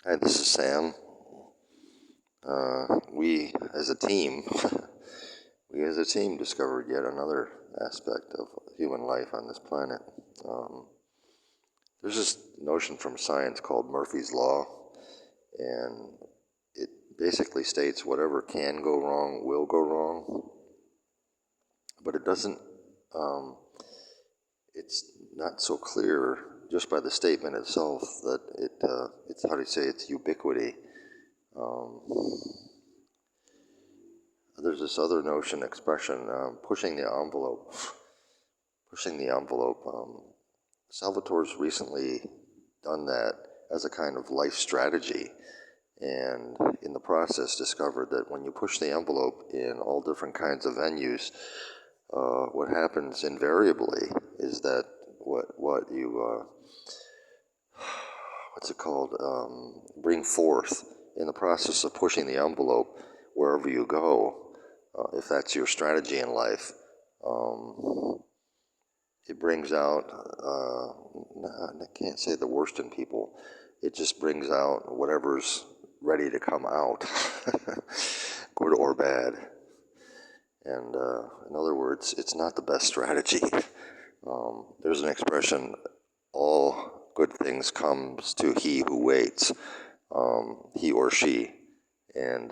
Hi, this is Sam. We as a team, discovered yet another aspect of human life on this planet. Um, there's this notion from science called Murphy's Law, and it basically states whatever can go wrong will go wrong, but it doesn't. It's not so clear just by the statement itself that it's how do you say it's ubiquity. Um, There's this other notion, expression, pushing the envelope. Pushing the envelope. Salvatore's recently done that as a kind of life strategy, and in the process discovered that when you push the envelope in all different kinds of venues, what happens invariably is that what you what's it called, bring forth in the process of pushing the envelope wherever you go, if that's your strategy in life, it brings out, I can't say the worst in people, it just brings out whatever's ready to come out, good or bad. And in other words, it's not the best strategy. There's an expression, all good things comes to he who waits, he or she. And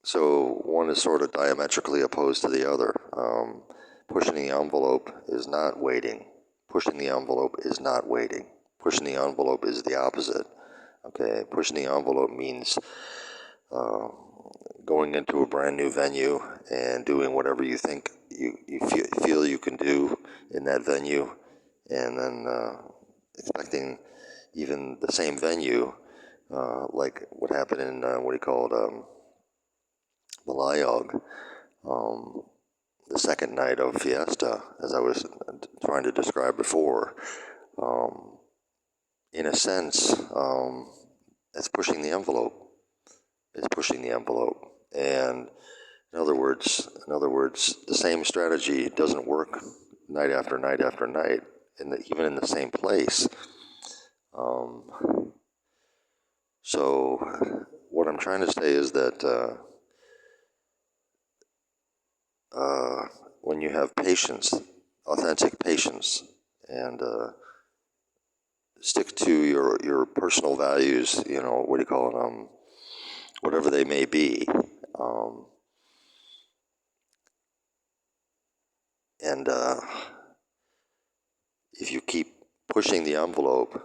so one is sort of diametrically opposed to the other. Pushing the envelope is not waiting. Pushing the envelope is not waiting. Pushing the envelope is the opposite. Okay, pushing the envelope means going into a brand new venue and doing whatever you think you feel you can do in that venue, and then expecting even the same venue, like what happened in what do you call it, Malayog, the second night of Fiesta, as I was trying to describe before. In a sense, it's pushing the envelope. It's pushing the envelope, and in other words, the same strategy doesn't work night after night after night, even in the same place. So, what I'm trying to say is that when you have patience, authentic patience, and stick to your personal values, what do you call it, whatever they may be, and if you keep pushing the envelope,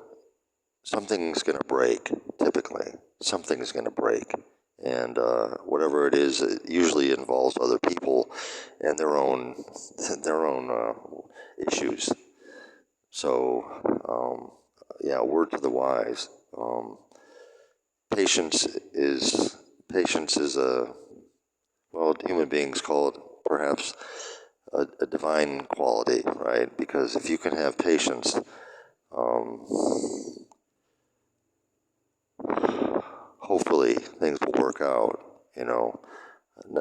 something's going to break. Typically, something's going to break, and whatever it is, it usually involves other people and their own issues. So, yeah, word to the wise. Patience is human beings call it perhaps a divine quality, right? Because if you can have patience, hopefully things will work out.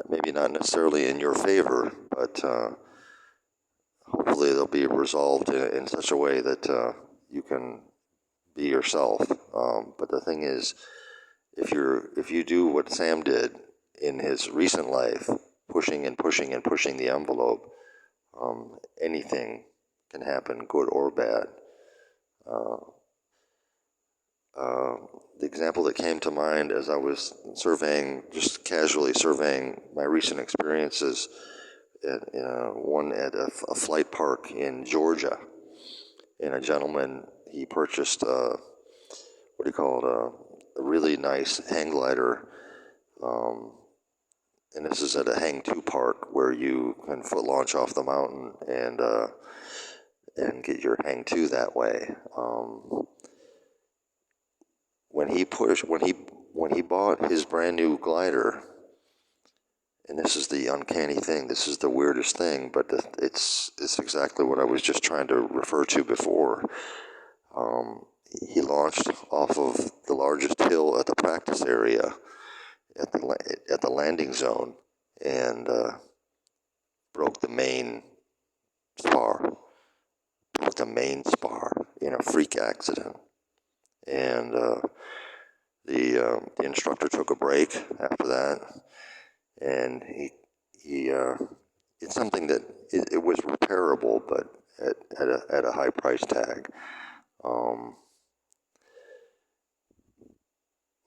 Maybe not necessarily in your favor, but hopefully they'll be resolved in such a way that you can be yourself. But the thing is, if you do what Sam did in his recent life, pushing and pushing and pushing the envelope, anything can happen, good or bad. The example that came to mind as I was just casually surveying my recent experiences, one at a flight park in Georgia, and a gentleman, he purchased a really nice hang glider, and this is at a Hang 2 park where you can foot launch off the mountain and get your Hang 2 that way. When he bought his brand new glider, and this is the uncanny thing, this is the weirdest thing, but it's exactly what I was just trying to refer to before. He launched off of the largest hill at the practice area at the landing zone, and broke the main spar in a freak accident. And the instructor took a break after that, and he it's something that it was repairable, but at a high price tag.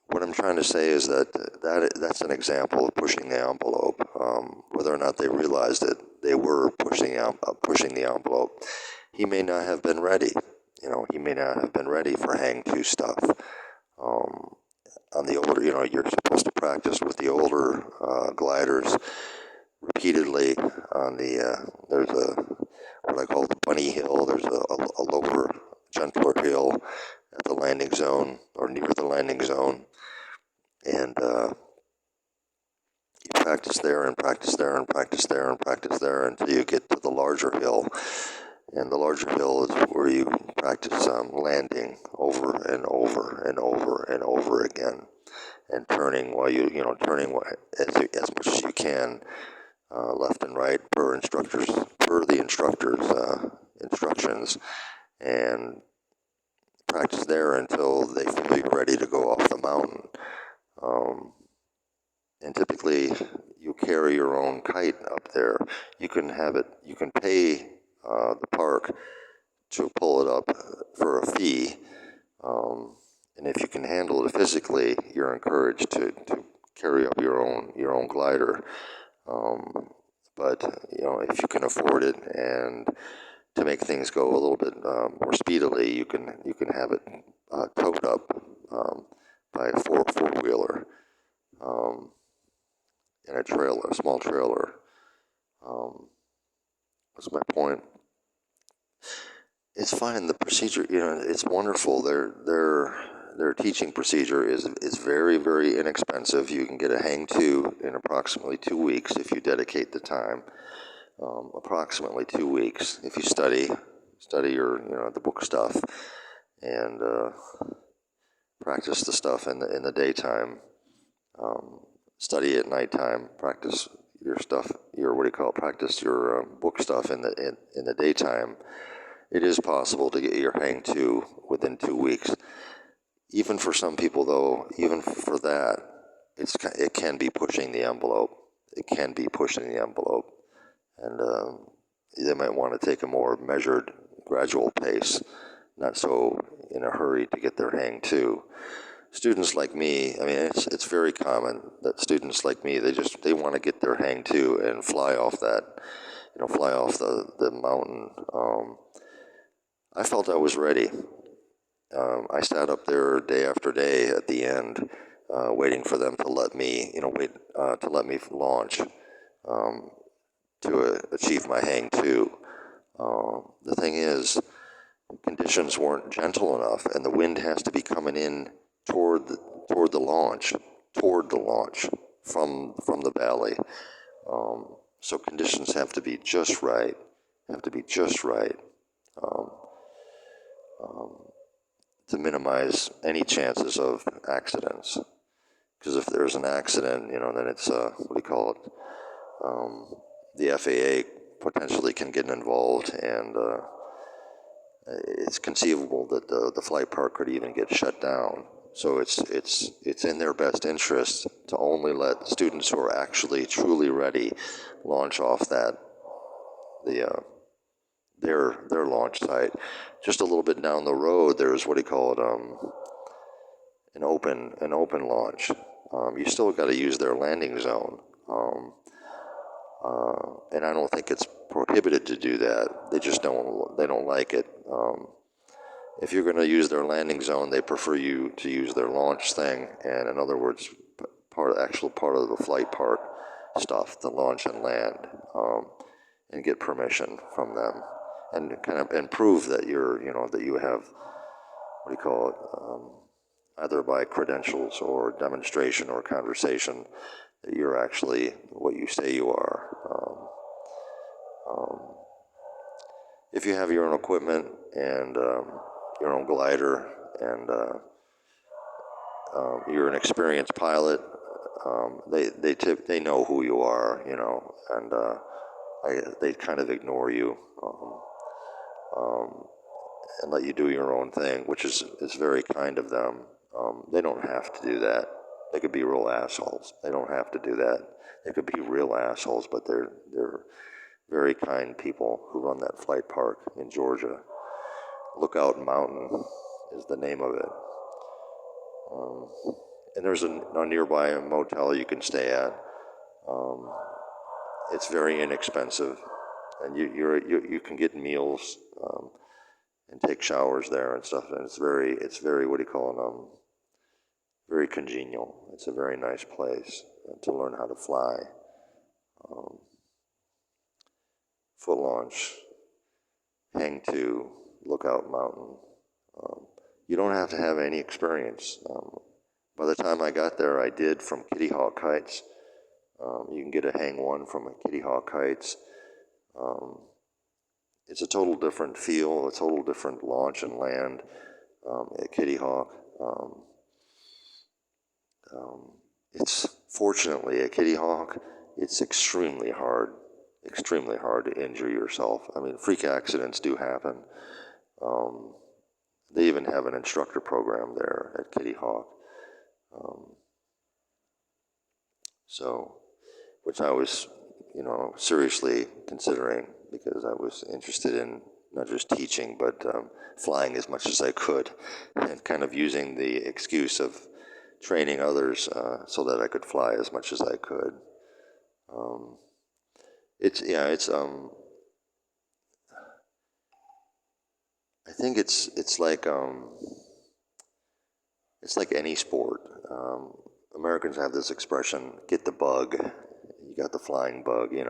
What I'm trying to say is that's an example of pushing the envelope. Whether or not they realized it, they were pushing the envelope. He may not have been ready. He may not have been ready for Hang 2 stuff. On the older, you're supposed to practice with the older gliders repeatedly on there's what I call the bunny hill. There's a lower, gentler hill at the landing zone or near the landing zone. And you practice there and practice there and practice there and practice there until you get to the larger hill. And the larger hill is where you practice landing over and over and over and over again, and turning while turning as much as you can, left and right per the instructor's instructions, and practice there until they feel you're ready to go off the mountain. And typically, you carry your own kite up there. You can pay the park to pull it up for a fee. And if you can handle it physically, you're encouraged to carry up your own glider. But if you can afford it and to make things go a little bit more speedily, you can have it towed up by a four-wheeler. In a small trailer. What's my point? It's fine. The procedure, it's wonderful. Their teaching procedure is very, very inexpensive. You can get a Hang 2 in approximately 2 weeks if you dedicate the time. Approximately 2 weeks if you study your the book stuff, and practice the stuff in the daytime. Study at nighttime, practice your stuff, practice your book stuff in the daytime. It is possible to get your Hang 2 within 2 weeks. Even for some people, though, even for that, it can be pushing the envelope. It can be pushing the envelope. And they might want to take a more measured, gradual pace, not so in a hurry to get their Hang 2. Students like me, it's very common that students like me, they want to get their Hang 2 and fly off the mountain. I felt I was ready. I sat up there day after day at the end, waiting for them to let me, to let me launch, to achieve my Hang 2. The thing is, conditions weren't gentle enough, and the wind has to be coming in toward the launch from the valley. So conditions have to be just right. To minimize any chances of accidents. Because if there's an accident, then it's the FAA potentially can get involved, and it's conceivable that the flight park could even get shut down. So it's in their best interest to only let students who are actually truly ready launch off their launch site. Just a little bit down the road, there's an open launch. You still got to use their landing zone, and I don't think it's prohibited to do that. They just don't like it. If you're going to use their landing zone, they prefer you to use their launch thing, and in other words, part of the flight park stuff, the launch and land, and get permission from them, and prove that that you have either by credentials or demonstration or conversation that you're actually what you say you are. If you have your own equipment and your own glider, and you're an experienced pilot, they know who you are, and they kind of ignore you. and let you do your own thing, which is very kind of them. They don't have to do that. They could be real assholes. They don't have to do that. They could be real assholes, but they're very kind people who run that flight park in Georgia. Lookout Mountain is the name of it. And there's a nearby motel you can stay at. It's very inexpensive, and you can get meals and take showers there and stuff. And it's very what do you call it? Very congenial. It's a very nice place to learn how to fly. Foot launch, hang to, Lookout Mountain. You don't have to have any experience. By the time I got there, I did from Kitty Hawk Heights. You can get a hang one from Kitty Hawk Heights. It's a total different feel, a total different launch and land at Kitty Hawk. It's fortunately at Kitty Hawk, it's extremely hard to injure yourself. I mean, freak accidents do happen. They even have an instructor program there at Kitty Hawk. Which I was, seriously considering, because I was interested in not just teaching, but flying as much as I could, and kind of using the excuse of training others so that I could fly as much as I could. I think it's like any sport. Americans have this expression, get the bug. You got the flying bug, it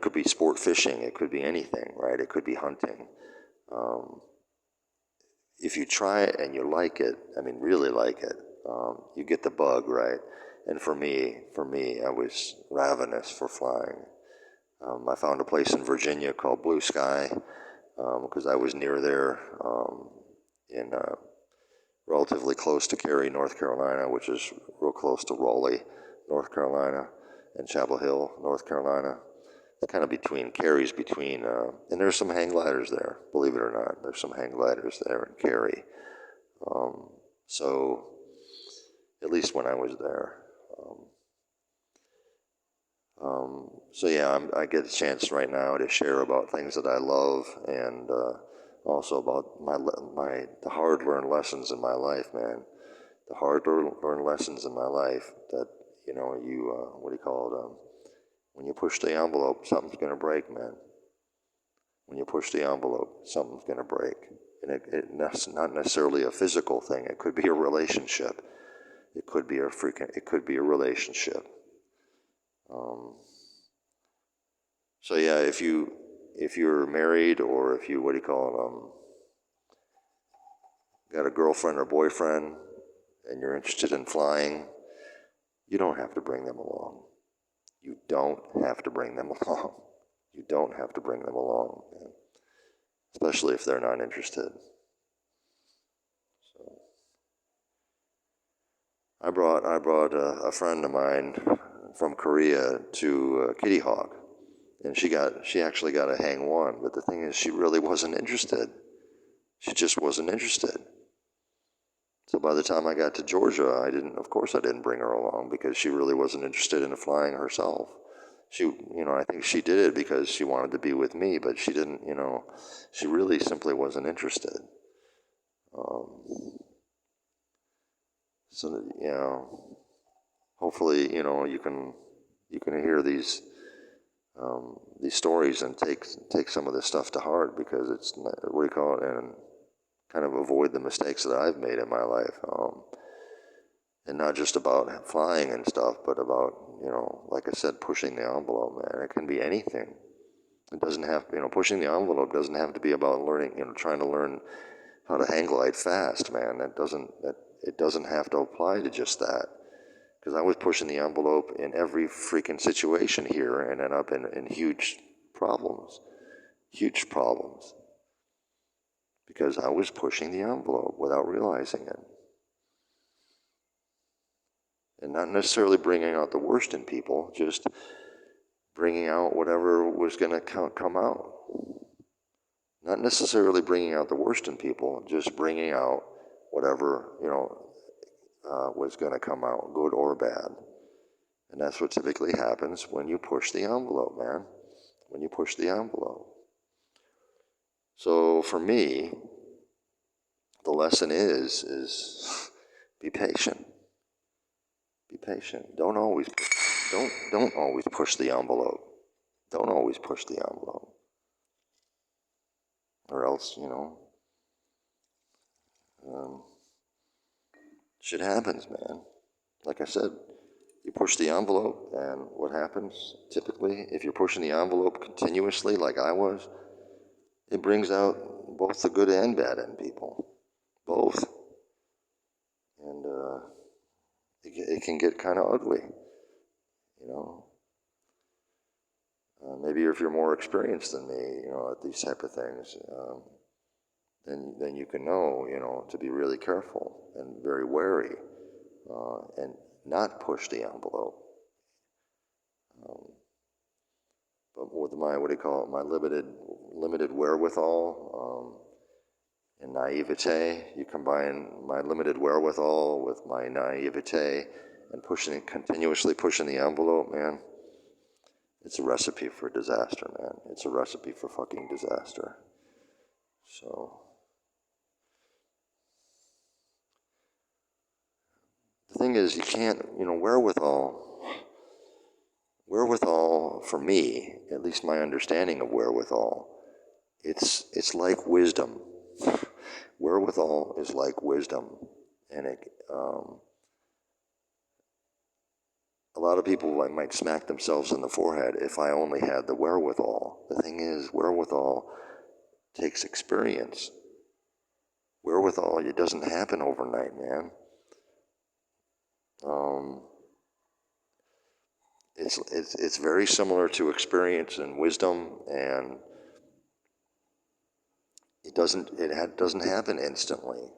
could be sport fishing, it could be anything, right? It could be hunting. If you try it and you like it, really like it, you get the bug, right? And for me, I was ravenous for flying. I found a place in Virginia called Blue Sky, because I was near there, in relatively close to Cary, North Carolina, which is real close to Raleigh, North Carolina, and Chapel Hill, North Carolina. Kind of Cary's between, and there's some hang gliders there, believe it or not. There's some hang gliders there in Cary. So, at least when I was there. I get a chance right now to share about things that I love, and also about the hard-learned lessons in my life, man. The hard-learned lessons in my life that, what do you call it? When you push the envelope, something's going to break, man. When you push the envelope, something's going to break. And it's not necessarily a physical thing. It could be a relationship. It could be a relationship. If you're married, or if you, what do you call it, got a girlfriend or boyfriend, and you're interested in flying, you don't have to bring them along. You don't have to bring them along. You don't have to bring them along, man. Especially if they're not interested. So, I brought a friend of mine from Korea to Kitty Hawk, and she actually got a hang one. But the thing is, she really wasn't interested. She just wasn't interested. So by the time I got to Georgia, I didn't bring her along, because she really wasn't interested in flying herself. I think she did it because she wanted to be with me, but she didn't, she really simply wasn't interested. Hopefully, you can hear these stories and take some of this stuff to heart, because it's, what do you call it, and kind of avoid the mistakes that I've made in my life. And not just about flying and stuff, but about, like I said, pushing the envelope, man. It can be anything. It doesn't have, pushing the envelope doesn't have to be about learning, trying to learn how to hang glide fast, man. It doesn't have to apply to just that. Because I was pushing the envelope in every freaking situation here, and ended up in huge problems. Huge problems. Because I was pushing the envelope without realizing it. And not necessarily bringing out the worst in people, just bringing out whatever was going to come out. Not necessarily bringing out the worst in people, just bringing out whatever, was going to come out, good or bad. And that's what typically happens when you push the envelope, man. When you push the envelope. So for me, the lesson is be patient. Be patient. Don't always push the envelope. Don't always push the envelope. Or else, shit happens, man. Like I said, you push the envelope, and what happens typically, if you're pushing the envelope continuously, like I was, it brings out both the good and bad in people. Both. And it can get kind of ugly, maybe if you're more experienced than me, at these type of things, then you can know, to be really careful and very wary, and not push the envelope. But with my, my limited wherewithal, and naivete, you combine my limited wherewithal with my naivete and continuously pushing the envelope, man, it's a recipe for disaster, man. It's a recipe for fucking disaster. So, the thing is, you can't, wherewithal, for me, at least my understanding of wherewithal, it's like wisdom. Wherewithal is like wisdom, and a lot of people might smack themselves in the forehead if I only had the wherewithal. The thing is, wherewithal takes experience. Wherewithal, it doesn't happen overnight, man. It's very similar to experience and wisdom, and it doesn't happen instantly.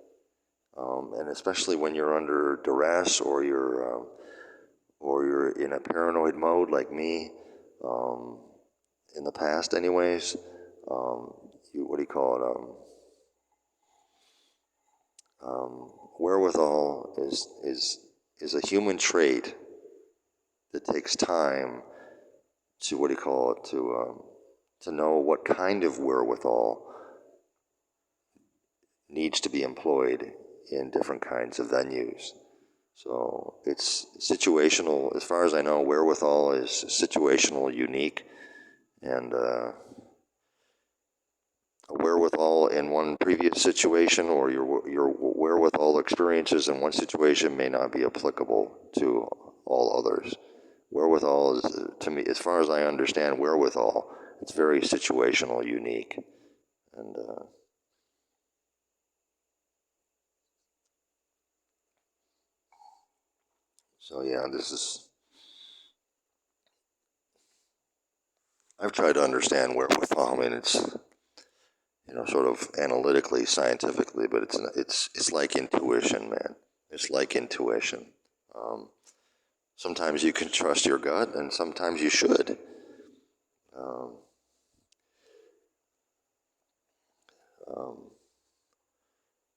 And especially when you're under duress or you're in a paranoid mode like me, in the past anyways, wherewithal is a human trait that takes time to, to know what kind of wherewithal needs to be employed in different kinds of venues. So it's situational. As far as I know, wherewithal is situational, unique, and a wherewithal in one previous situation, or your wherewithal experiences in one situation may not be applicable to all others. Wherewithal is, to me, as far as I understand wherewithal, it's very situational, unique, and so yeah, I've tried to understand wherewithal. I mean, it's, sort of analytically, scientifically, but it's like intuition, man. It's like intuition. Sometimes you can trust your gut, and sometimes you should.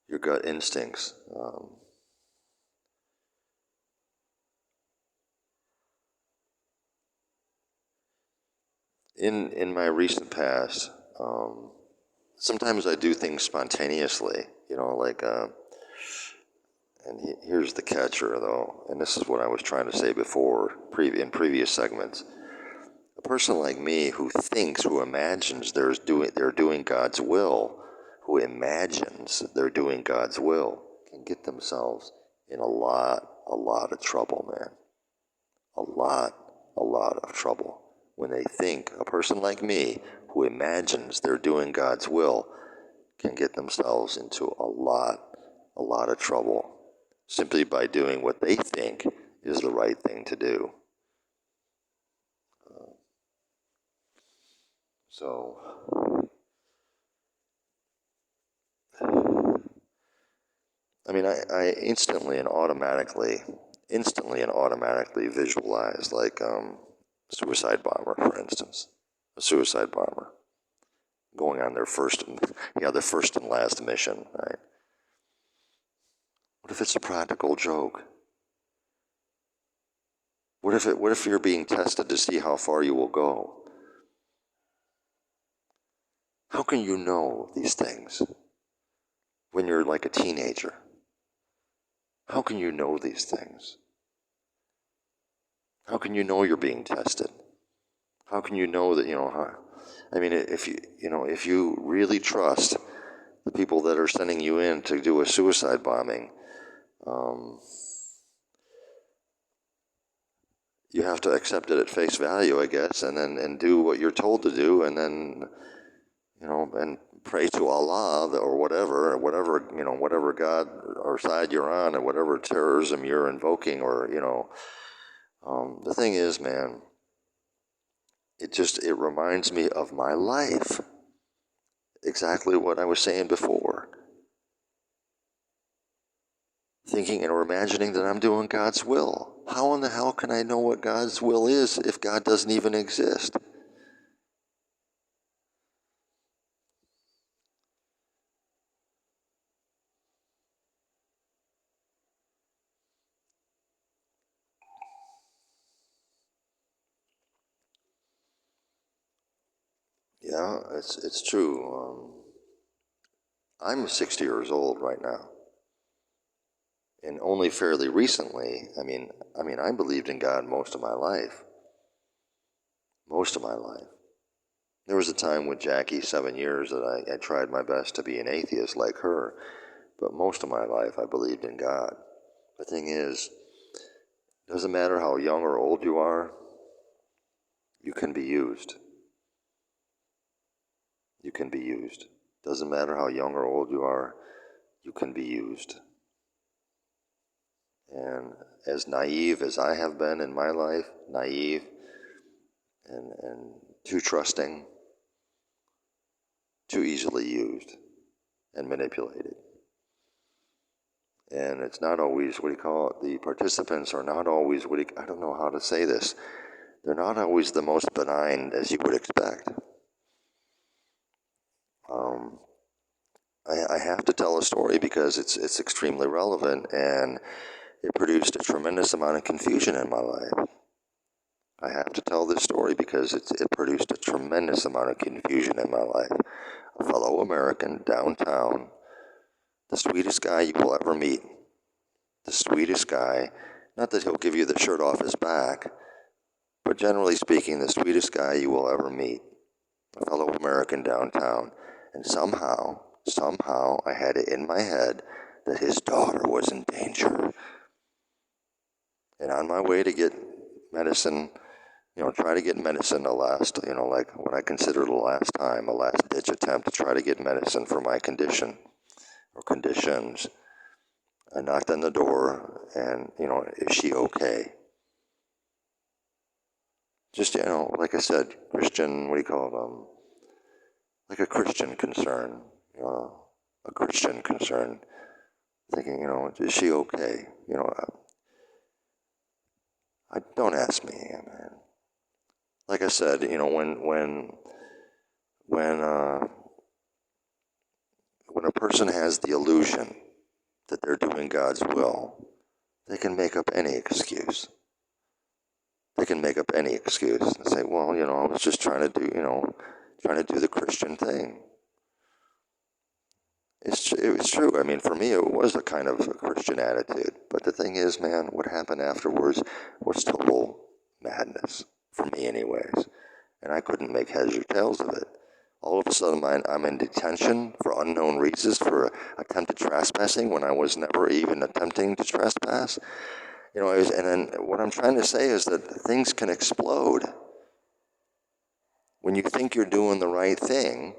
Your gut instincts. In my recent past, sometimes I do things spontaneously, and here's the catcher, though, and this is what I was trying to say before, in previous segments. A person like me who imagines they're doing God's will, who imagines they're doing God's will, can get themselves in a lot of trouble, man. A lot of trouble. When they think, a person like me who imagines they're doing God's will can get themselves into a lot of trouble simply by doing what they think is the right thing to do. So, I mean, I instantly and automatically visualize, like, suicide bomber, for instance. A suicide bomber going on their first and last mission, right? What if it's a practical joke? What if you're being tested to see how far you will go? How can you know these things when you're like a teenager? How can you know these things? How can you know you're being tested? How can you know that, if you really trust the people that are sending you in to do a suicide bombing, you have to accept it at face value, I guess, and do what you're told to do, and then, and pray to Allah or whatever God or side you're on, or whatever terrorism you're invoking, or, the thing is, man, it reminds me of my life. Exactly what I was saying before. Thinking or imagining that I'm doing God's will. How in the hell can I know what God's will is if God doesn't even exist? Yeah, it's true. I'm 60 years old right now, and only fairly recently. I believed in God most of my life. Most of my life. There was a time with Jackie, 7 years, that I tried my best to be an atheist like her, but most of my life I believed in God. The thing is, it doesn't matter how young or old you are, you can be used. You can be used. Doesn't matter how young or old you are, you can be used. And as naive as I have been in my life, naive and too trusting, too easily used and manipulated. And it's not always, the participants are not always, I don't know how to say this, they're not always the most benign as you would expect. I have to tell a story because it's extremely relevant, and it produced a tremendous amount of confusion in my life. I have to tell this story because it produced a tremendous amount of confusion in my life. A fellow American downtown, the sweetest guy you will ever meet. The sweetest guy, not that he'll give you the shirt off his back, but generally speaking, the sweetest guy you will ever meet. A fellow American downtown. And somehow I had it in my head that his daughter was in danger. And on my way to get medicine, try to get medicine like what I consider the last time, a last ditch attempt to try to get medicine for my condition or conditions. I knocked on the door and, is she okay? Just, like I said, Christian, like a Christian concern, a Christian concern, thinking, is she okay? I don't ask me, man. Like I said, when a person has the illusion that they're doing God's will, they can make up any excuse. They can make up any excuse and say, well, I was just trying to do the Christian thing. It's true. For me, it was a kind of a Christian attitude. But the thing is, man, what happened afterwards was total madness, for me anyways. And I couldn't make heads or tails of it. All of a sudden, I'm in detention for unknown reasons for attempted trespassing when I was never even attempting to trespass. And then what I'm trying to say is that things can explode. When you think you're doing the right thing,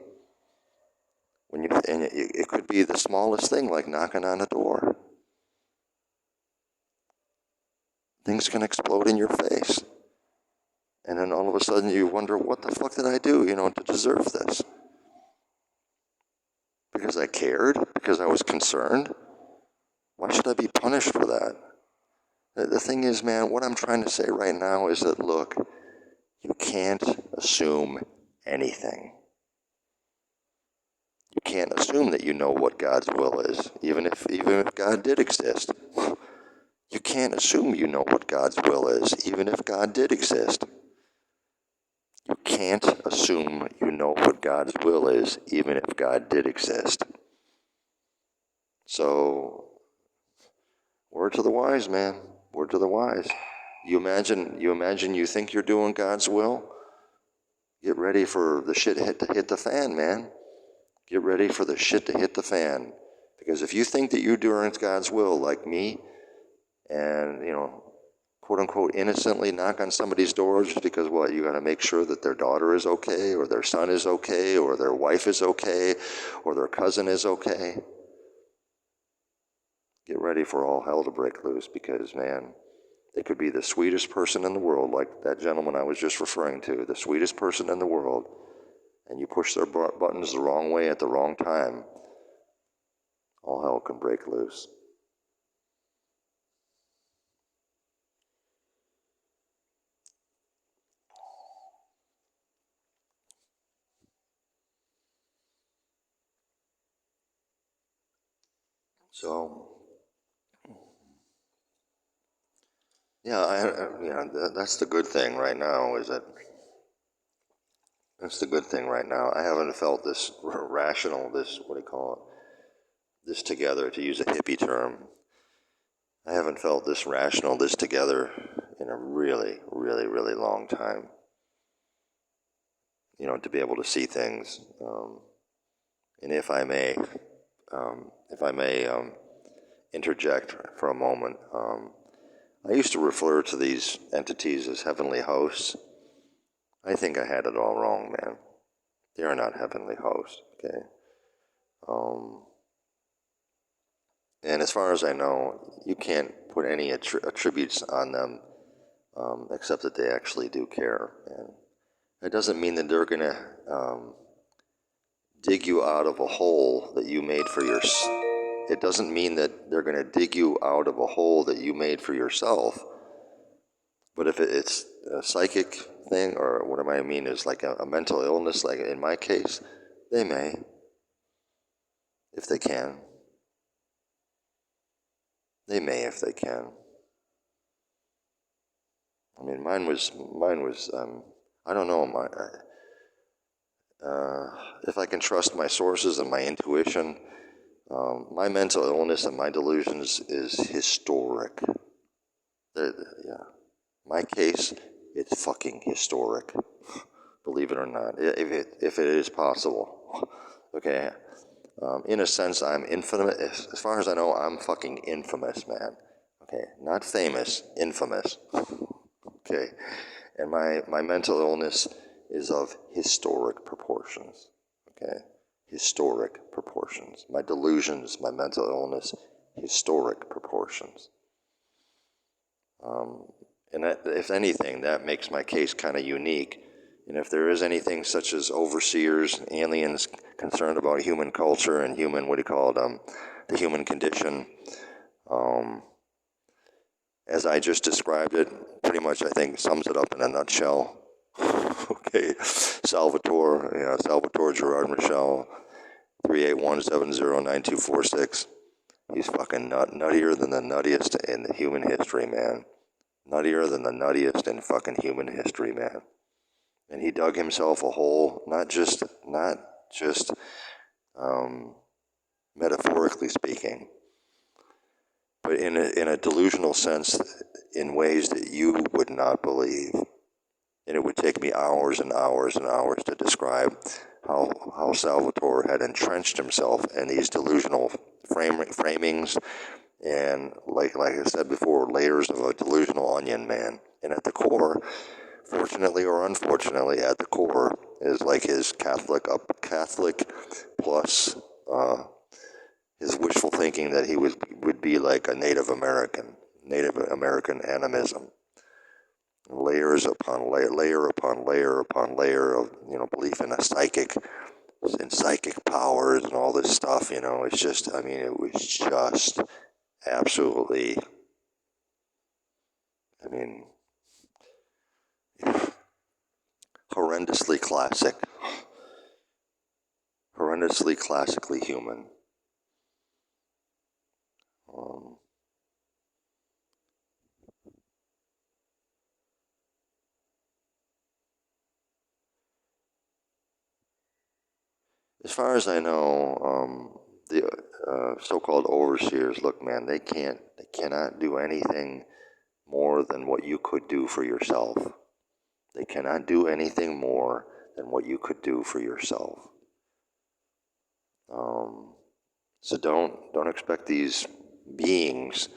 and it could be the smallest thing, like knocking on a door. Things can explode in your face. And then all of a sudden you wonder, what the fuck did I do, to deserve this? Because I cared? Because I was concerned? Why should I be punished for that? The thing is, man, what I'm trying to say right now is that, look, you can't assume anything. can't assume that you know what God's will is, even if God did exist. You can't assume you know what God's will is, even if God did exist. You can't assume you know what God's will is, even if God did exist. So, word to the wise, man. Word to the wise. You imagine you think you're doing God's will? Get ready for the shit to hit the fan, man. Get ready for the shit to hit the fan. Because if you think that you're doing God's will like me, and, quote unquote, innocently knock on somebody's door just because what? You got to make sure that their daughter is okay, or their son is okay, or their wife is okay, or their cousin is okay. Get ready for all hell to break loose because, man, they could be the sweetest person in the world, like that gentleman I was just referring to, the sweetest person in the world, and you push their buttons the wrong way at the wrong time, all hell can break loose. So, that's the good thing right now. That's the good thing right now. I haven't felt this rational, this together, to use a hippie term. I haven't felt this rational, this together in a really, really, really long time. To be able to see things. And if I may interject for a moment, I used to refer to these entities as heavenly hosts. I think I had it all wrong, man. They are not heavenly hosts, okay? And as far as I know, you can't put any attributes on them except that they actually do care. And it doesn't mean that they're going to dig you out of a hole that you made for yourself. It doesn't mean that they're going to dig you out of a hole that you made for yourself. But if it's a psychic thing, or what I mean is like a mental illness, like in my case, they may, if they can. They may if they can. I mean, mine was. I don't know. If I can trust my sources and my intuition, my mental illness and my delusions is historic. Yeah, my case, it's fucking historic. Believe it or not, if it is possible. Okay, in a sense, I'm infamous. As far as I know, I'm fucking infamous, man. Okay, not famous, infamous. Okay, and my mental illness is of historic proportions. Okay, historic proportions. My delusions, my mental illness, historic proportions. And that, if anything, that makes my case kind of unique. And if there is anything such as overseers, aliens concerned about human culture and human, the human condition, as I just described it, pretty much I think sums it up in a nutshell. Okay, Salvatore Gerard Michel, 381-70-9246. He's fucking nuttier than the nuttiest in the human history, man. Nuttier than the nuttiest in fucking human history, man. And he dug himself a hole, not just metaphorically speaking, but in a delusional sense, in ways that you would not believe. And it would take me hours and hours and hours to describe how Salvatore had entrenched himself in these delusional framings and, like I said before, layers of a delusional onion, man. And at the core, fortunately or unfortunately, at the core is like his Catholic plus his wishful thinking that he would be like a Native American animism. Layers upon layer upon layer upon layer of belief in psychic powers and all this stuff. It's just, I mean, it was just absolutely, I mean, horrendously horrendously classically human. As far as I know, the so-called overseers, look, man, they cannot do anything more than what you could do for yourself. They cannot do anything more than what you could do for yourself. So don't expect these beings,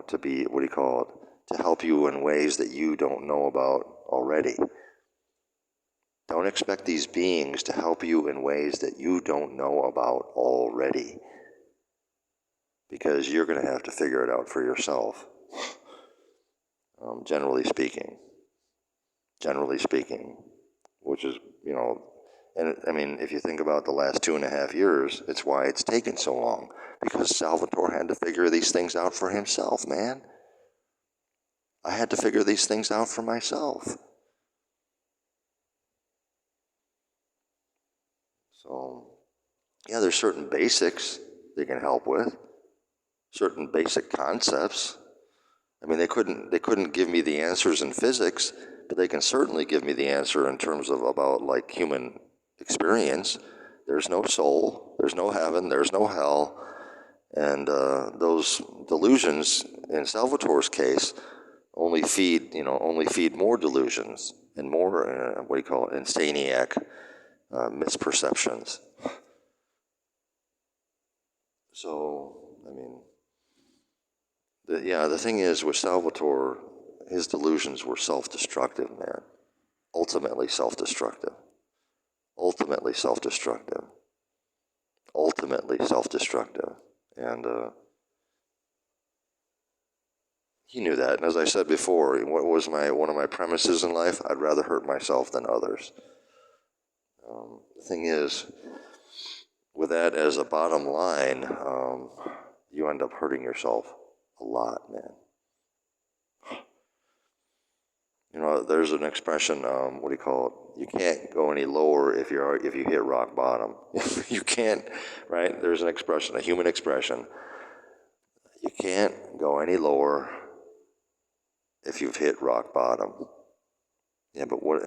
to be, what do you call it, to help you in ways that you don't know about already. Don't expect these beings to help you in ways that you don't know about already, because you're going to have to figure it out for yourself, generally speaking, which is, and I mean, if you think about the last 2.5 years, it's why it's taken so long, because Salvatore had to figure these things out for himself, man. I had to figure these things out for myself. So, yeah, there's certain basics they can help with, certain basic concepts. I mean, they couldn't give me the answers in physics, but they can certainly give me the answer in terms of about like human experience. There's no soul, there's no heaven, there's no hell, and those delusions in Salvatore's case only feed more delusions and more insaniac misperceptions. So, I mean, the thing is with Salvatore, his delusions were self-destructive, man. Ultimately self-destructive. Ultimately self-destructive. Ultimately self-destructive. And he knew that. And as I said before, what was one of my premises in life? I'd rather hurt myself than others. The thing is, with that as a bottom line, you end up hurting yourself a lot, man. There's an expression, what do you call it? You can't go any lower if you hit rock bottom. You can't, right? There's an expression, a human expression. You can't go any lower if you've hit rock bottom. Yeah, but what?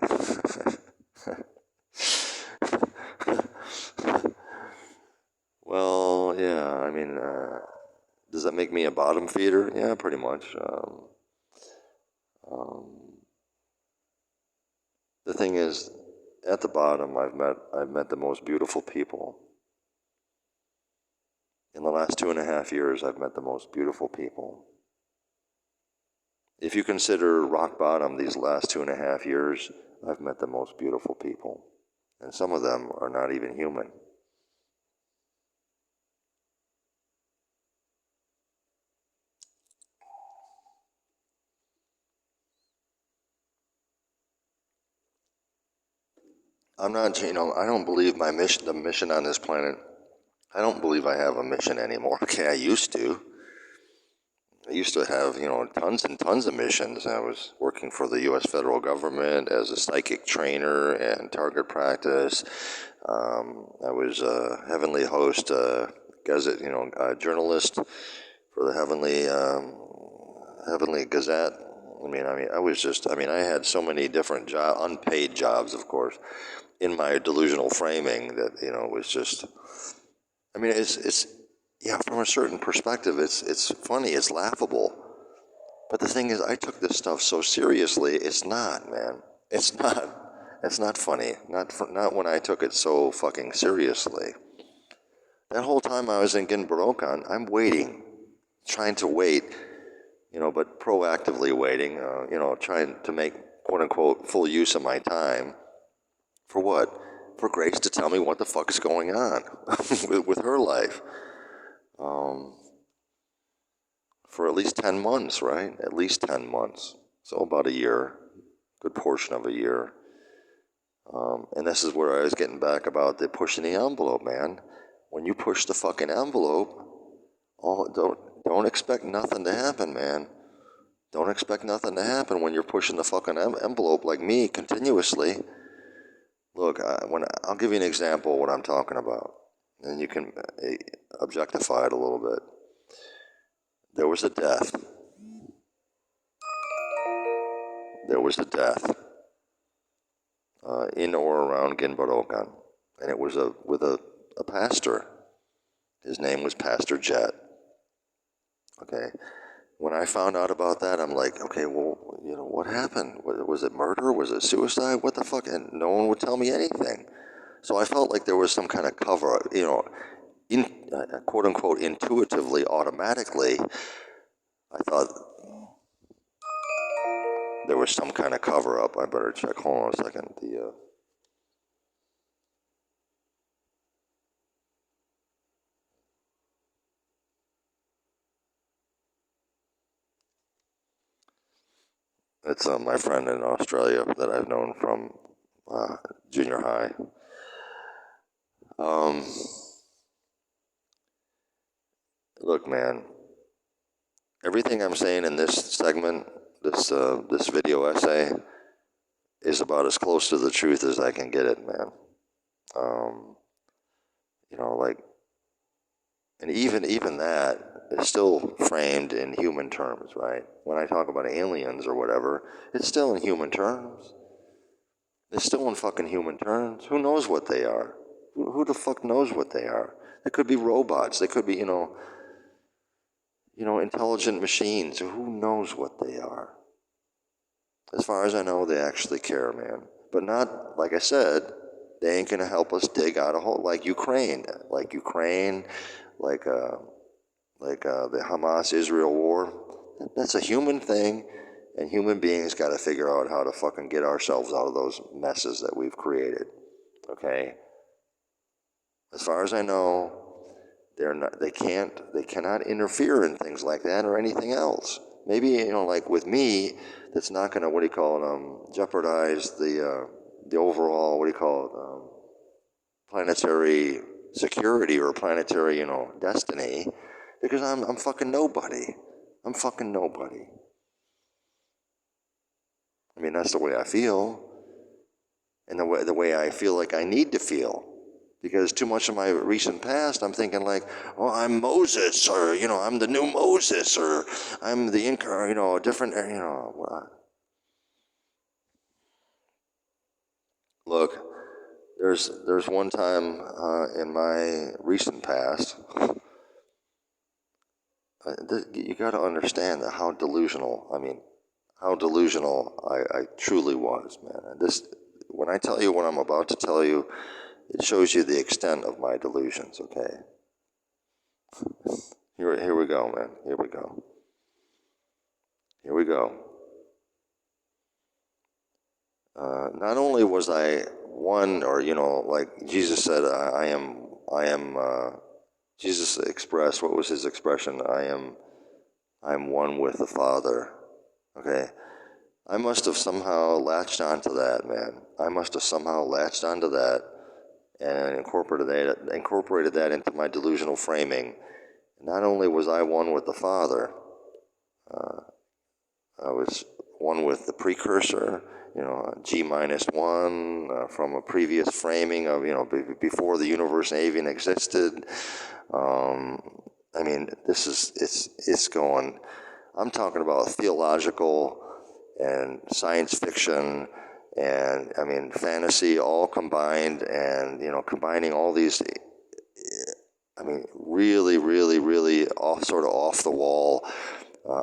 Well, yeah, I mean, does that make me a bottom feeder? Yeah, pretty much. The thing is, at the bottom, I've met the most beautiful people. In the last 2.5 years, I've met the most beautiful people. If you consider rock bottom these last 2.5 years, I've met the most beautiful people. And some of them are not even human. I'm not, I don't believe the mission on this planet, I don't believe I have a mission anymore. Okay, I used to. I used to have, tons and tons of missions. I was working for the U.S. federal government as a psychic trainer and target practice. I was a heavenly host, gazette, a journalist for the Heavenly Gazette. I had so many different unpaid jobs, of course, in my delusional framing that, it was just, from a certain perspective, it's funny, it's laughable. But the thing is, I took this stuff so seriously, it's not, man. It's not funny. Not when I took it so fucking seriously. That whole time I was in Ginbarokan, I'm waiting, trying to wait, but proactively waiting, trying to make, quote unquote, full use of my time. For what? For Grace to tell me what the fuck is going on with her life. For at least 10 months, right? At least 10 months. So about a year, good portion of a year. And this is where I was getting back about the pushing the envelope, man. When you push the fucking envelope, don't expect nothing to happen, man. Don't expect nothing to happen when you're pushing the fucking envelope like me continuously. Look, I'll give you an example of what I'm talking about, and you can objectify it a little bit. There was a death. There was a death in or around Ginbarokan, and it was with a pastor. His name was Pastor Jet. Okay. When I found out about that, I'm like, okay, well, what happened? Was it murder? Was it suicide? What the fuck? And no one would tell me anything. So I felt like there was some kind of cover, quote unquote, intuitively, automatically. I thought there was some kind of cover up. I better check. Hold on a second. It's my friend in Australia that I've known from junior high. Look, man, everything I'm saying in this segment, this video essay, is about as close to the truth as I can get it, man. And even that is still framed in human terms, right? When I talk about aliens or whatever, it's still in human terms. It's still in fucking human terms. Who knows what they are? Who the fuck knows what they are? They could be robots. They could be, intelligent machines. Who knows what they are? As far as I know, they actually care, man. But not, like I said, they ain't gonna help us dig out a hole like Ukraine, like the Hamas-Israel war. That's a human thing, and human beings got to figure out how to fucking get ourselves out of those messes that we've created. Okay. As far as I know, they cannot interfere in things like that or anything else. Maybe, like with me, that's not going to, jeopardize the overall, planetary security or planetary, destiny, because I'm fucking nobody. I'm fucking nobody. I mean, that's the way I feel, and the way I feel like I need to feel. Because too much of my recent past, I'm thinking like, oh, I'm Moses, or, I'm the new Moses, or I'm the different, Look, there's one time in my recent past, you got to understand that how delusional I truly was, man. And when I tell you what I'm about to tell you, it shows you the extent of my delusions, okay? Here we go, man. Here we go. Here we go. Not only was I one, or, like Jesus said, Jesus expressed, what was his expression? I am one with the Father, okay? I must have somehow latched onto that, man. I must have somehow latched onto that and incorporated that into my delusional framing. Not only was I one with the Father, I was one with the precursor, G minus one, from a previous framing of, before the universe even existed. I mean, it's going, I'm talking about theological and science fiction and, I mean, fantasy all combined, and, combining all these, I mean, really, really, really sort of off the wall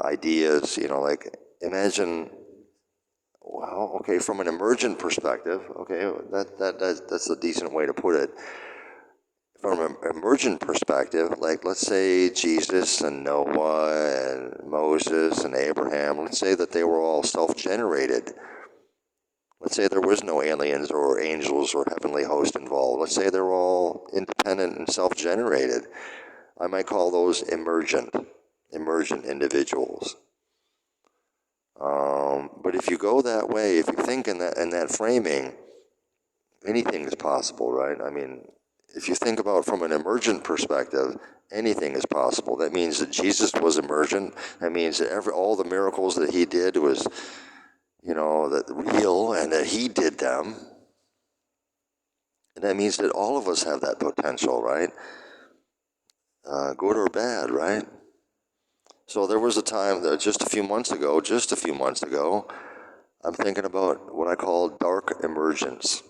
ideas, like, imagine, well, okay, from an emergent perspective, okay, that's a decent way to put it. From an emergent perspective, like, let's say Jesus and Noah and Moses and Abraham, let's say that they were all self-generated. Let's say there was no aliens or angels or heavenly host involved. Let's say they're all independent and self-generated. I might call those emergent individuals. But if you go that way, if you think in that framing, anything is possible, right? I mean, if you think about from an emergent perspective, anything is possible. That means that Jesus was emergent. That means that all the miracles that he did was, that real, and that he did them. And that means that all of us have that potential, right? Good or bad, right? So there was a time that just a few months ago, I'm thinking about what I call dark emergence.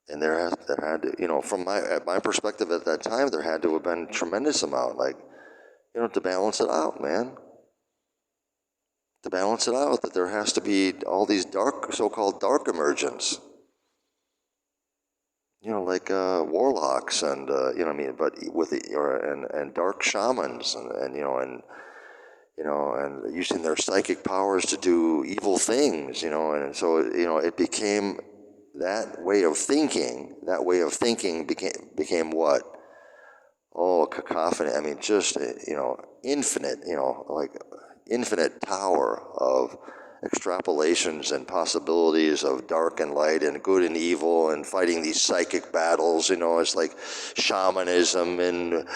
And there had to, from my perspective at that time, there had to have been a tremendous amount, like, to balance it out, man. To balance it out, that there has to be all these so-called dark emergence. Like warlocks and what I mean, but with and dark shamans and using their psychic powers to do evil things, and so it became that way of thinking. That way of thinking became what? Oh, cacophony. I mean, just infinite, like infinite tower of extrapolations and possibilities of dark and light and good and evil and fighting these psychic battles. It's like shamanism and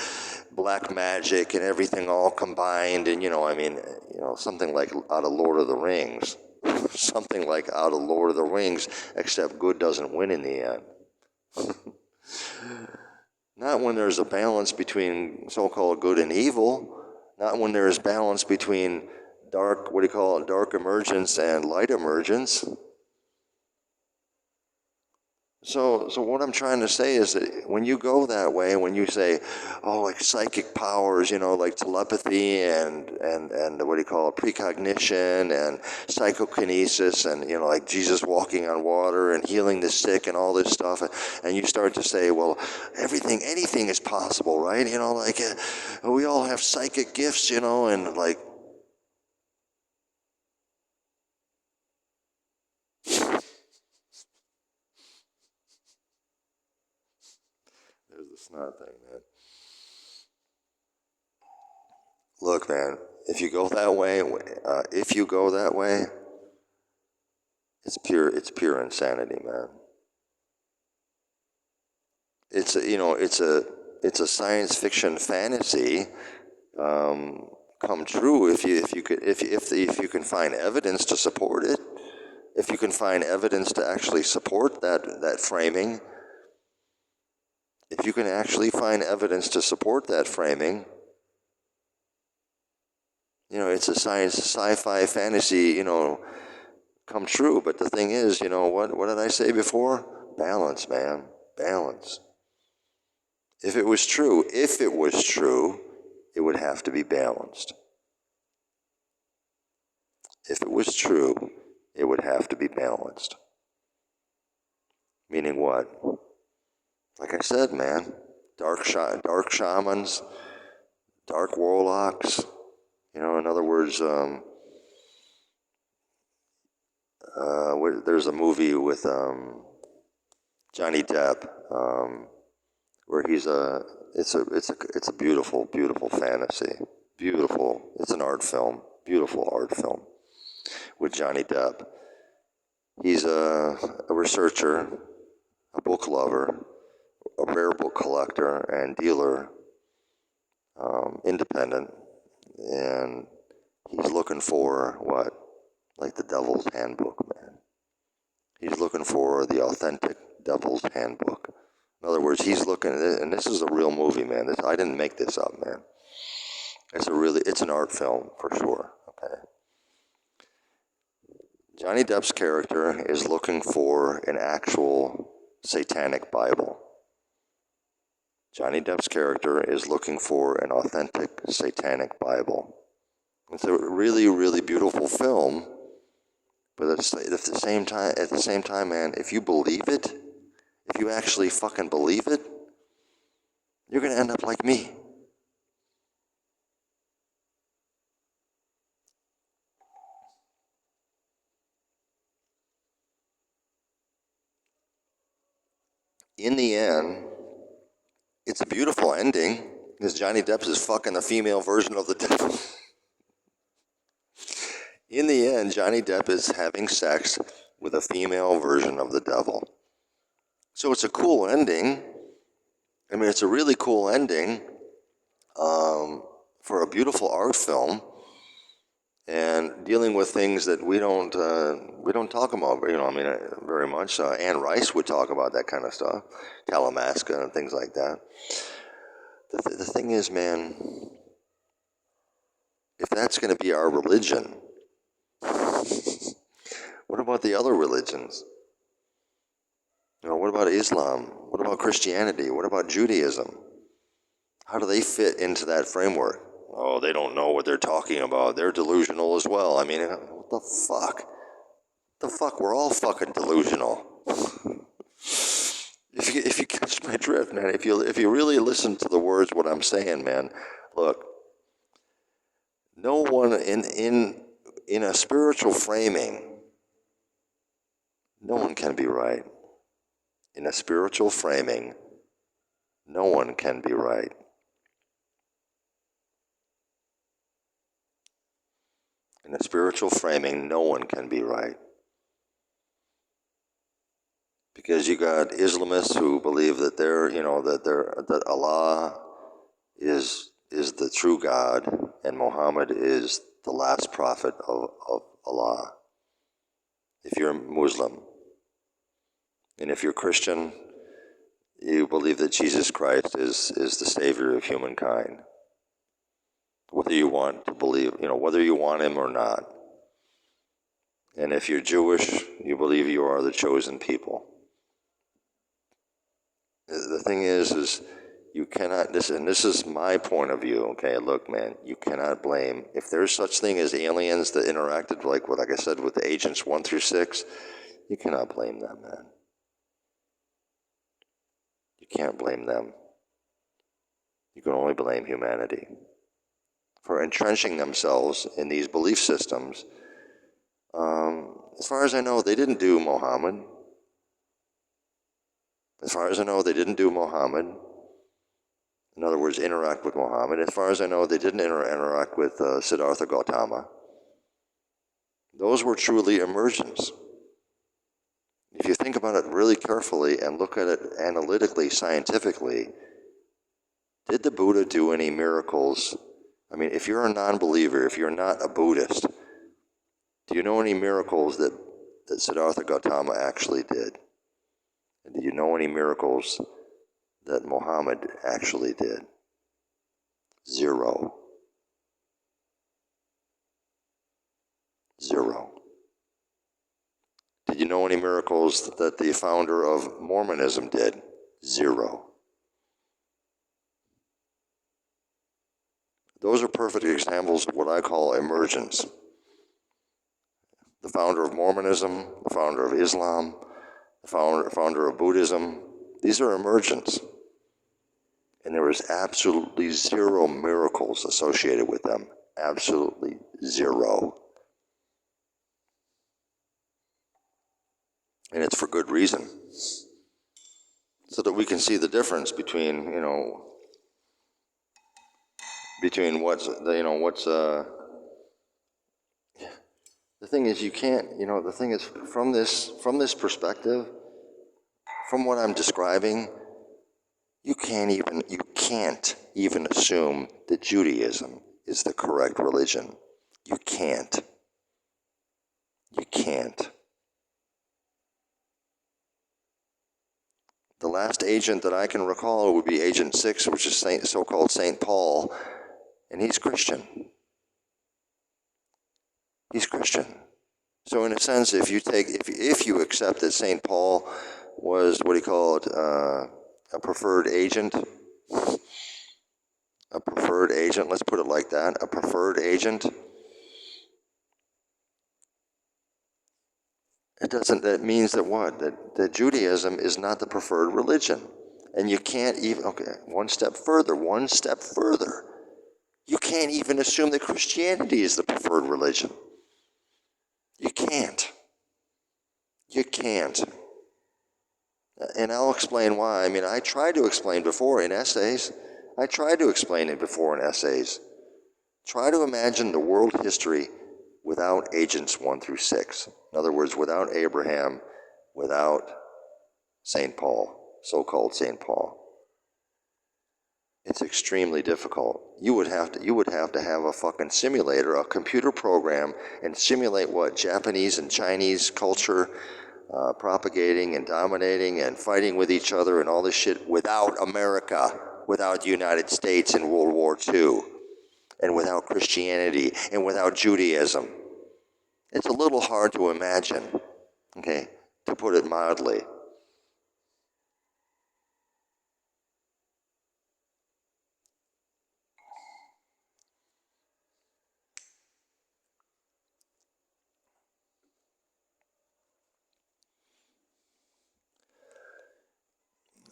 black magic and everything all combined. And something like out of Lord of the Rings. Something like out of Lord of the Rings, except good doesn't win in the end. Not when there's a balance between so-called good and evil. Not when there's balance between dark emergence and light emergence. So what I'm trying to say is that when you go that way, when you say, oh, like psychic powers, like telepathy and precognition and psychokinesis and, like Jesus walking on water and healing the sick and all this stuff, and you start to say, well, anything is possible, right? We all have psychic gifts, and like, there's the snot thing, man. Look, man, if you go that way, it's pure insanity, man. It's a science fiction fantasy come true if you can find evidence to support it. If you can find evidence to actually support that framing. If you can actually find evidence to support that framing, it's a sci-fi fantasy, come true. But the thing is, what did I say before? Balance, man. Balance. If it was true, it would have to be balanced. If it was true, it would have to be balanced. Meaning what? Like I said, man, dark shamans, dark warlocks. In other words, there's a movie with Johnny Depp where it's a beautiful, beautiful fantasy. Beautiful. It's an art film. Beautiful art film with Johnny Depp. He's a researcher, a book lover, a rare book collector and dealer, independent, and he's looking for what? Like the Devil's Handbook, man. He's looking for the authentic Devil's Handbook. In other words, he's looking, and this is a real movie, man. I didn't make this up, man. It's an art film for sure. Okay. Johnny Depp's character is looking for an actual satanic Bible. Johnny Depp's character is looking for an authentic satanic Bible. It's a really, really beautiful film, but at the same time, man, if you believe it, if you actually fucking believe it, you're gonna end up like me. In the end, it's a beautiful ending because Johnny Depp is fucking the female version of the devil. In the end, Johnny Depp is having sex with a female version of the devil. So it's a cool ending. I mean, it's a really cool ending for a beautiful art film. and dealing with things that we don't talk about, very much. Anne Rice would talk about that kind of stuff, Talamasca and things like that. The thing is, man, if that's going to be our religion, what about the other religions? What about Islam? What about Christianity? What about Judaism? How do they fit into that framework? Oh, they don't know what they're talking about. They're delusional as well. I mean, what the fuck? The fuck? We're all fucking delusional. If you catch my drift, man, if you really listen to the words, what I'm saying, man, look, no one in a spiritual framing, no one can be right. In a spiritual framing, no one can be right. In a spiritual framing, no one can be right. Because you got Islamists who believe that that Allah is the true God and Muhammad is the last prophet of Allah. If you're a Muslim, and if you're Christian, you believe that Jesus Christ is the savior of humankind. Whether you want to believe, whether you want him or not. And if you're Jewish, you believe you are the chosen people. The thing is you cannot, this is my point of view, okay? Look, man, you cannot blame, if there's such thing as aliens that interacted, like I said, with the agents 1 through 6, you cannot blame them, man. You can't blame them. You can only blame humanity for entrenching themselves in these belief systems. As far as I know, they didn't do Muhammad. As far as I know, they didn't do Muhammad. In other words, interact with Muhammad. As far as I know, they didn't interact with Siddhartha Gautama. Those were truly emergents. If you think about it really carefully and look at it analytically, scientifically, did the Buddha do any miracles? I mean, if you're a non-believer, if you're not a Buddhist, do you know any miracles that Siddhartha Gautama actually did? And do you know any miracles that Muhammad actually did? Zero. Zero. Did you know any miracles that the founder of Mormonism did? Zero. Those are perfect examples of what I call emergence. The founder of Mormonism, the founder of Islam, the founder of Buddhism, these are emergents. And there is absolutely zero miracles associated with them. Absolutely zero. And it's for good reason. So that we can see the difference between, the thing is, you can't, the thing is, from this perspective, from what I'm describing, you can't even assume that Judaism is the correct religion. You can't. You can't. The last agent that I can recall would be Agent 6, which is so-called St. Paul, and he's Christian. He's Christian. So in a sense, if you accept that St. Paul was, a preferred agent, let's put it like that, a preferred agent, that means that what? That Judaism is not the preferred religion. And you can't even, one step further, you can't even assume that Christianity is the preferred religion. You can't. You can't. And I'll explain why. I mean, I tried to explain before in essays. Try to imagine the world history without agents 1 through 6. In other words, without Abraham, without St. Paul, so-called St. Paul. It's extremely difficult. You would have to have a fucking simulator, a computer program, and simulate what Japanese and Chinese culture propagating and dominating and fighting with each other and all this shit without America, without the United States in World War II, and without Christianity and without Judaism. It's a little hard to imagine, okay, to put it mildly.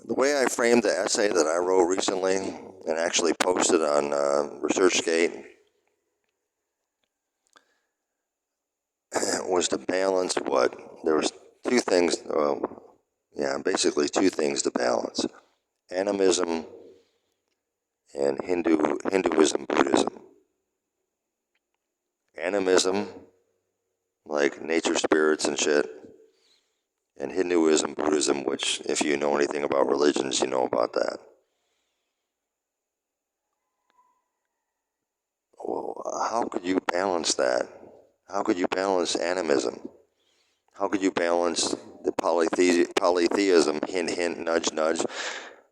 The way I framed the essay that I wrote recently and actually posted on ResearchGate was to balance what? There was two things, basically two things to balance. Animism and Hinduism, Buddhism. Animism, like nature spirits and shit, and Hinduism, Buddhism, which if you know anything about religions, you know about that. Well, how could you balance that? How could you balance animism? How could you balance the polytheism, hint, hint, nudge, nudge,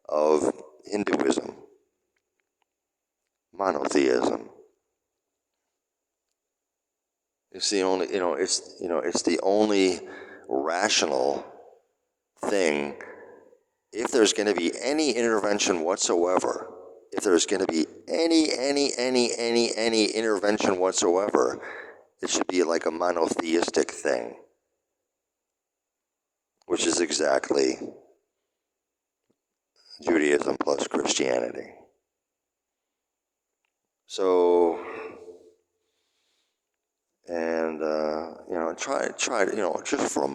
of Hinduism? Monotheism. It's the only, it's the only rational thing. If there's going to be any intervention whatsoever, if there's going to be any intervention whatsoever, it should be like a monotheistic thing, which is exactly Judaism plus Christianity. So, and, try, just for a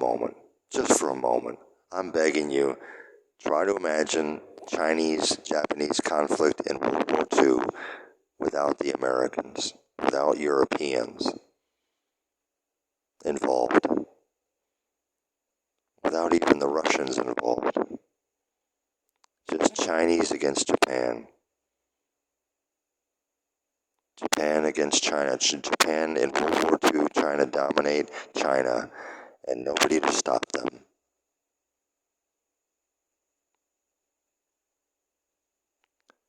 moment, I'm begging you, try to imagine Chinese-Japanese conflict in World War II without the Americans, without Europeans involved, without even the Russians involved. Just Chinese against Japan. Japan against China. Japan in World War II, China dominate China, and nobody to stop them.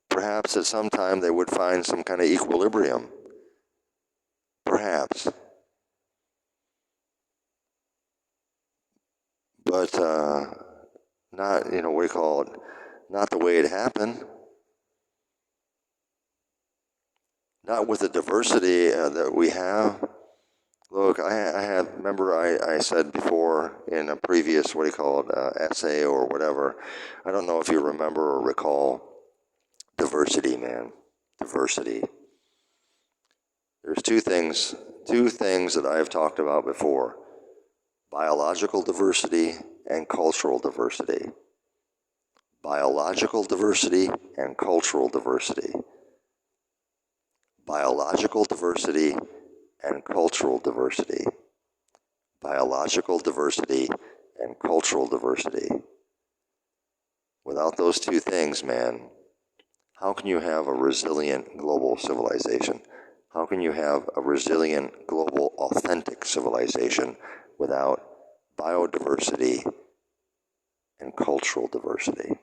Perhaps at some time they would find some kind of equilibrium. Perhaps. But not, we call it, not the way it happened. Not with the diversity that we have. Look, remember I said before in a previous, essay or whatever, I don't know if you remember or recall, diversity, man. Diversity. There's two things that I have talked about before. Biological diversity and cultural diversity. Biological diversity and cultural diversity. Biological diversity and cultural diversity. Biological diversity and cultural diversity. Without those two things, man, how can you have a resilient global civilization? How can you have a resilient global authentic civilization without biodiversity and cultural diversity?